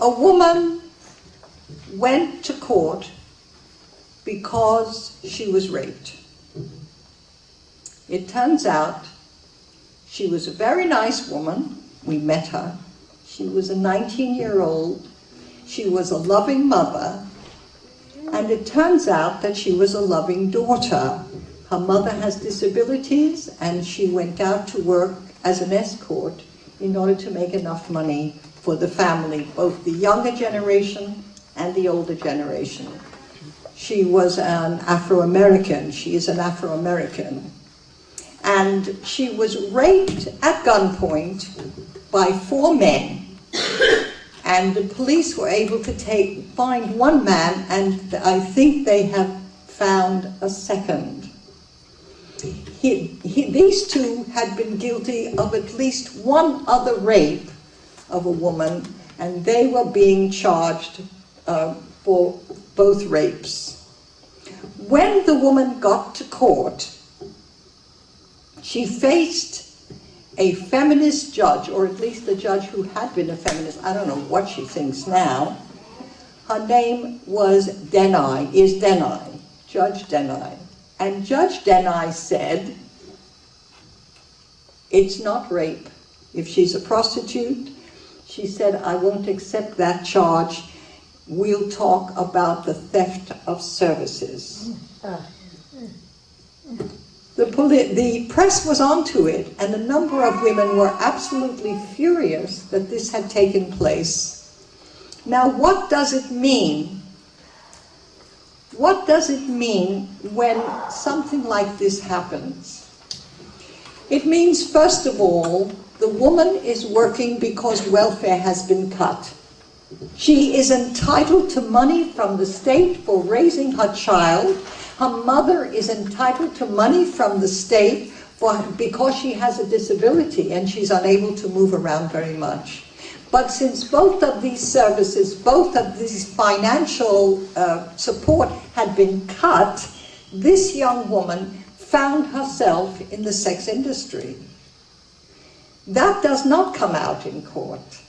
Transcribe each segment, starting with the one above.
a woman went to court because she was raped. It turns out she was a very nice woman. We met her. She was a 19-year-old. She was a loving mother. And it turns out that she was a loving daughter. Her mother has disabilities, and she went out to work as an escort in order to make enough money for the family, both the younger generation and the older generation. She was an Afro-American. She is an Afro-American. And she was raped at gunpoint by 4 men. And the police were able to find one man, and I think they have found a second. These two had been guilty of at least one other rape of a woman, and they were being charged for both rapes. When the woman got to court, she faced a feminist judge, or at least a judge who had been a feminist. I don't know what she thinks now. Her name was Denai, Judge Denai. And Judge Denai said, it's not rape. If she's a prostitute, she said, I won't accept that charge. We'll talk about the theft of services. The press was onto it, and a number of women were absolutely furious that this had taken place. Now, what does it mean? What does it mean when something like this happens? It means, first of all, the woman is working because welfare has been cut. She is entitled to money from the state for raising her child. Her mother is entitled to money from the state because she has a disability and she's unable to move around very much. But since both of these services, both of these financial support had been cut, this young woman found herself in the sex industry. That does not come out in court.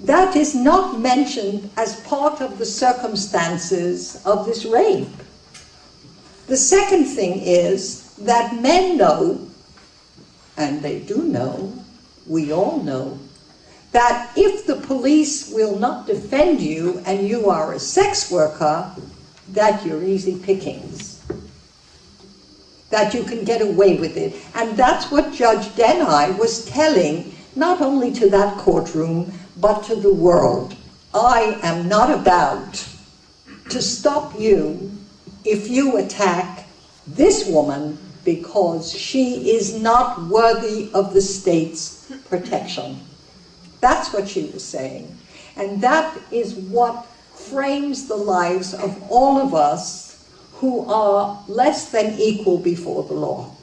That is not mentioned as part of the circumstances of this rape. The second thing is that men know, and they do know, we all know, that if the police will not defend you and you are a sex worker, that you're easy pickings, that you can get away with it. And that's what Judge Denai was telling, not only to that courtroom, but to the world. I am not about to stop you if you attack this woman because she is not worthy of the state's protection. That's what she was saying. And that is what frames the lives of all of us who are less than equal before the law,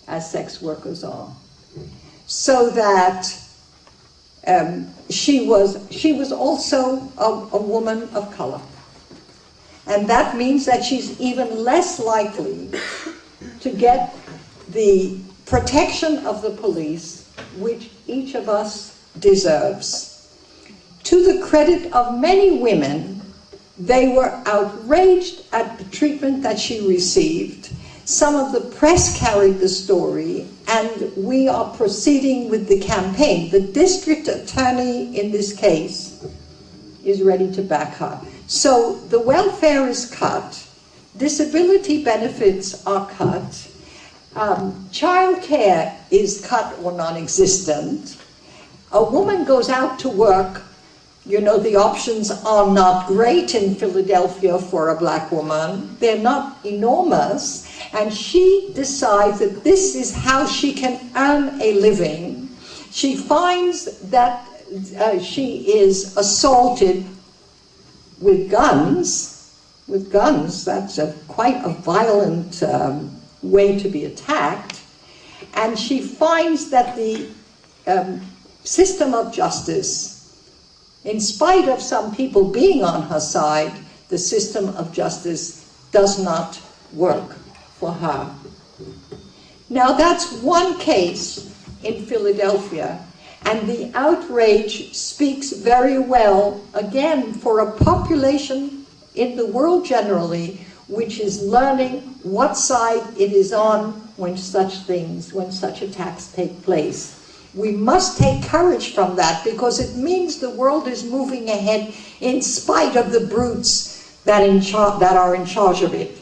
as sex workers are. So that she was also a woman of color. And that means that she's even less likely to get the protection of the police, which each of us deserves. To the credit of many women, they were outraged at the treatment that she received. Some of the press carried the story, and we are proceeding with the campaign. The district attorney in this case is ready to back her. So the welfare is cut, disability benefits are cut, child care is cut or non-existent. A woman goes out to work, you know, the options are not great in Philadelphia for a black woman. They're not enormous. And she decides that this is how she can earn a living. She finds that she is assaulted with guns. With guns, that's quite a violent way to be attacked. And she finds that the system of justice, in spite of some people being on her side, the system of justice does not work for her. Now that's one case in Philadelphia, And the outrage speaks very well, again, for a population in the world generally, which is learning what side it is on when such attacks take place. We must take courage from that, because it means the world is moving ahead in spite of the brutes that are in charge of it.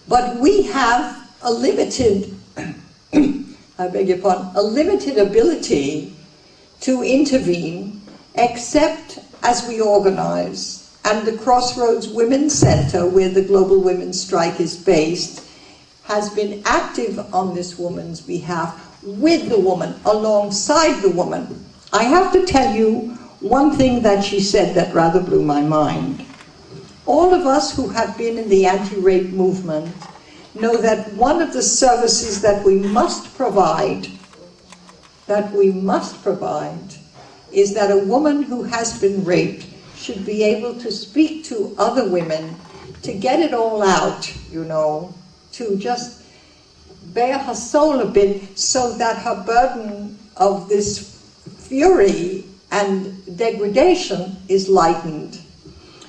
But we have a limited, I beg your pardon, a limited ability to intervene, except as we organize. And the Crossroads Women's Center, where the Global Women's Strike is based, has been active on this woman's behalf, with the woman, alongside the woman. I have to tell you one thing that she said that rather blew my mind. All of us who have been in the anti-rape movement know that one of the services that we must provide, is that a woman who has been raped should be able to speak to other women, to get it all out, you know, to just bare her soul a bit, so that her burden of this fury and degradation is lightened.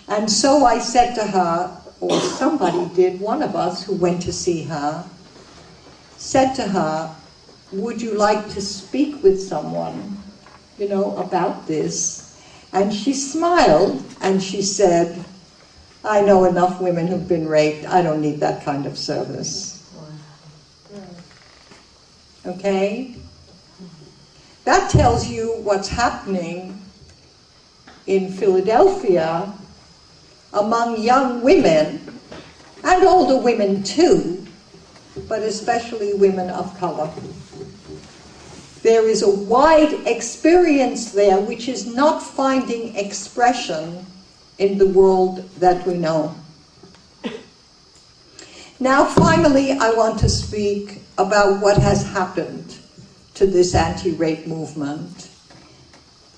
And so I said to her, or somebody did, one of us who went to see her, said to her, would you like to speak with someone, you know, about this? And she smiled and she said, I know enough women who've been raped. I don't need that kind of service. Okay? That tells you what's happening in Philadelphia among young women, and older women too, but especially women of color. There is a wide experience there which is not finding expression in the world that we know. Now, finally, I want to speak about what has happened to this anti-rape movement.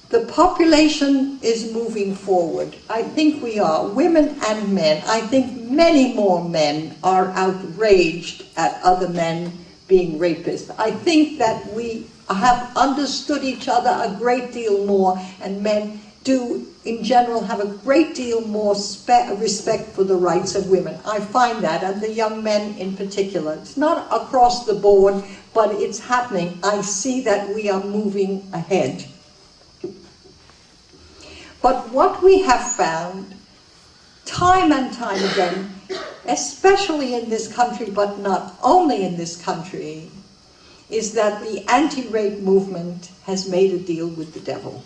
The population is moving forward. I think we are, women and men. I think many more men are outraged at other men being rapists. I think that we have understood each other a great deal more, and men do, in general, have a great deal more respect for the rights of women. I find that, and the young men in particular. It's not across the board, but it's happening. I see that we are moving ahead. But what we have found, time and time again, especially in this country, but not only in this country, is that the anti-rape movement has made a deal with the devil.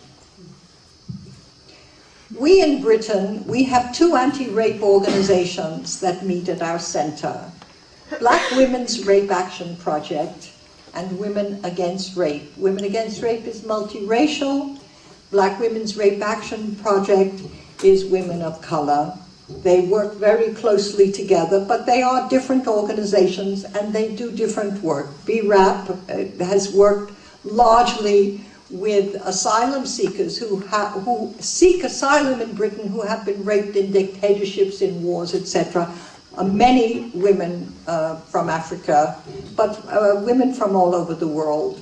We in Britain, we have two anti-rape organizations that meet at our center. Black Women's Rape Action Project and Women Against Rape. Women Against Rape is multiracial. Black Women's Rape Action Project is women of color. They work very closely together, but they are different organizations and they do different work. BRAP has worked largely with asylum seekers who seek asylum in Britain, who have been raped in dictatorships, in wars, etc. Many women from Africa, but women from all over the world.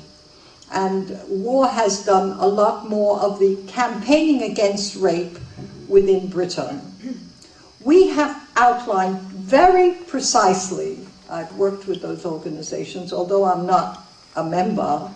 And war has done a lot more of the campaigning against rape within Britain. We have outlined very precisely, I've worked with those organizations, although I'm not a member,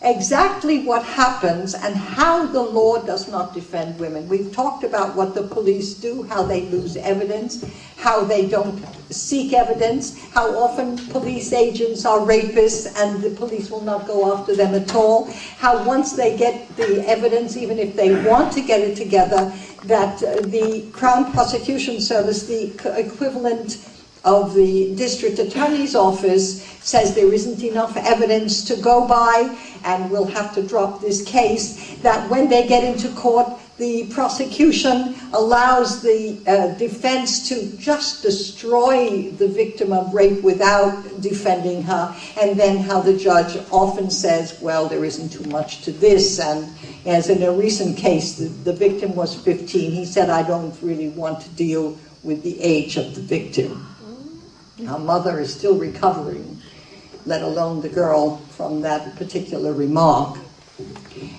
exactly what happens and how the law does not defend women. We've talked about what the police do, how they lose evidence, how they don't seek evidence, how often police agents are rapists and the police will not go after them at all, how once they get the evidence, even if they want to get it together, that the Crown Prosecution Service, the equivalent of the district attorney's office, says there isn't enough evidence to go by and we'll have to drop this case, that when they get into court, the prosecution allows the defense to just destroy the victim of rape without defending her, and then how the judge often says, well, there isn't too much to this, and as in a recent case, the victim was 15, he said, I don't really want to deal with the age of the victim. Her mother is still recovering. let alone the girl, from that particular remark.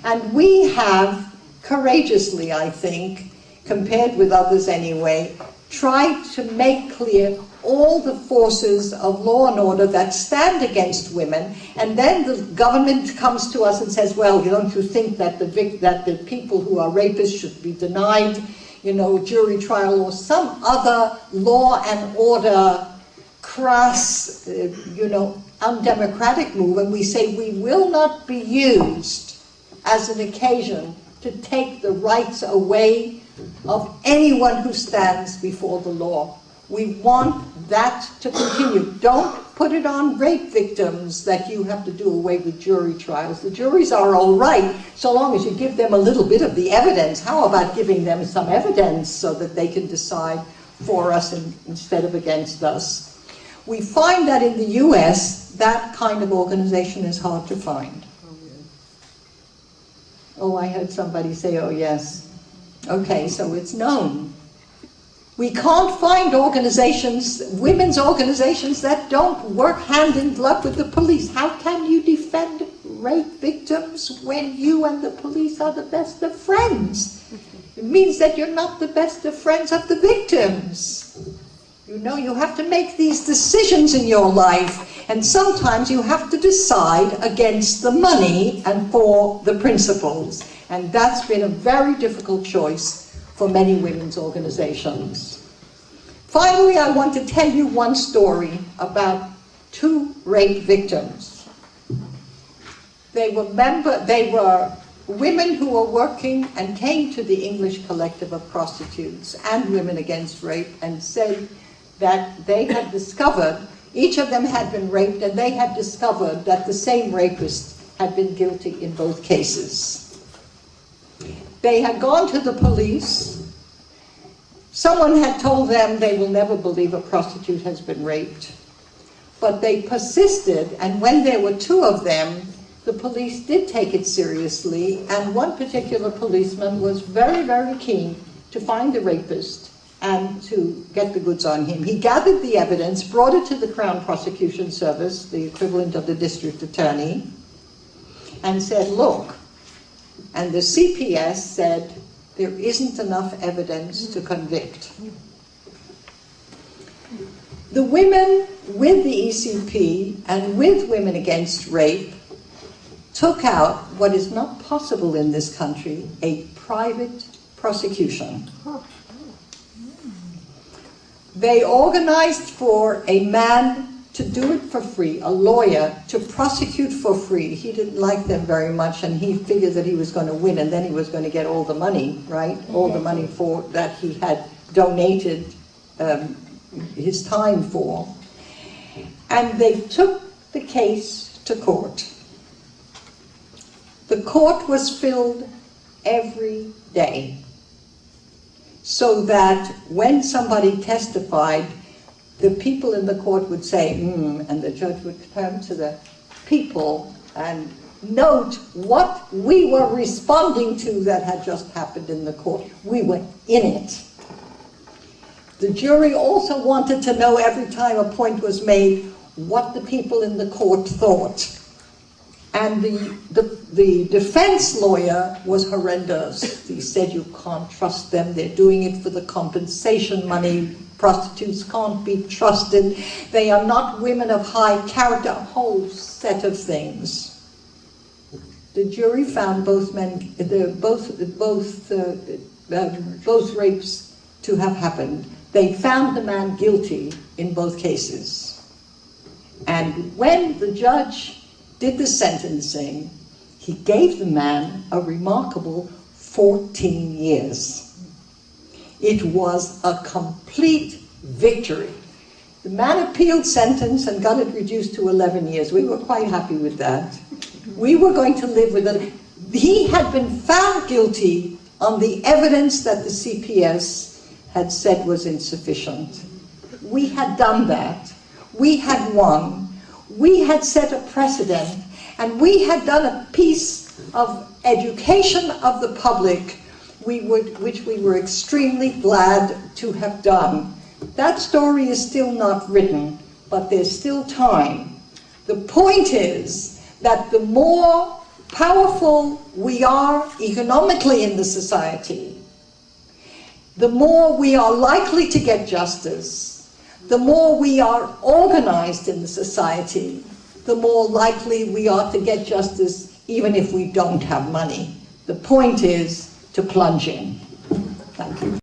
And we have courageously, I think, compared with others anyway, tried to make clear all the forces of law and order that stand against women, and then the government comes to us and says, well, don't you think that the people who are rapists should be denied, jury trial or some other law and order crass, undemocratic move, and we say we will not be used as an occasion to take the rights away of anyone who stands before the law. We want that to continue. Don't put it on rape victims that you have to do away with jury trials. The juries are all right so long as you give them a little bit of the evidence. How about giving them some evidence so that they can decide for us instead of against us? We find that in the US, that kind of organization is hard to find. Oh, I heard somebody say, oh yes. Okay, so it's known. We can't find organizations, women's organizations, that don't work hand in glove with the police. How can you defend rape victims when you and the police are the best of friends? It means that you're not the best of friends of the victims. You have to make these decisions in your life, and sometimes you have to decide against the money and for the principles. And that's been a very difficult choice for many women's organizations. Finally, I want to tell you one story about two rape victims. They were women who were working and came to the English Collective of Prostitutes and Women Against Rape and said that they had discovered, each of them had been raped, and they had discovered that the same rapist had been guilty in both cases. They had gone to the police. Someone had told them they will never believe a prostitute has been raped. But they persisted, and when there were two of them, the police did take it seriously, and one particular policeman was very, very keen to find the rapist and to get the goods on him. He gathered the evidence, brought it to the Crown Prosecution Service, the equivalent of the district attorney, and said, look, and the CPS said, there isn't enough evidence to convict. The women with the ECP and with Women Against Rape took out what is not possible in this country, a private prosecution. They organized for a man to do it for free, a lawyer to prosecute for free. He didn't like them very much, and he figured that he was going to win, and then he was going to get all the money, right? All the money for that he had donated his time for. And they took the case to court. The court was filled every day, so that when somebody testified, the people in the court would say, and the judge would turn to the people and note what we were responding to that had just happened in the court. We were in it. The jury also wanted to know every time a point was made what the people in the court thought. And the defense lawyer was horrendous. He said, you can't trust them, they're doing it for the compensation money. Prostitutes can't be trusted. They are not women of high character, a whole set of things. The jury found both rapes to have happened. They found the man guilty in both cases. And when the judge did the sentencing, he gave the man a remarkable 14 years. It was a complete victory. The man appealed sentence and got it reduced to 11 years. We were quite happy with that. We were going to live with it. He had been found guilty on the evidence that the CPS had said was insufficient. We had done that. We had won. We had set a precedent, and we had done a piece of education of the public which we were extremely glad to have done. That story is still not written, but there's still time. The point is that the more powerful we are economically in the society, the more we are likely to get justice, the more we are organized in the society, the more likely we are to get justice even if we don't have money. The point is to plunge in. Thank you.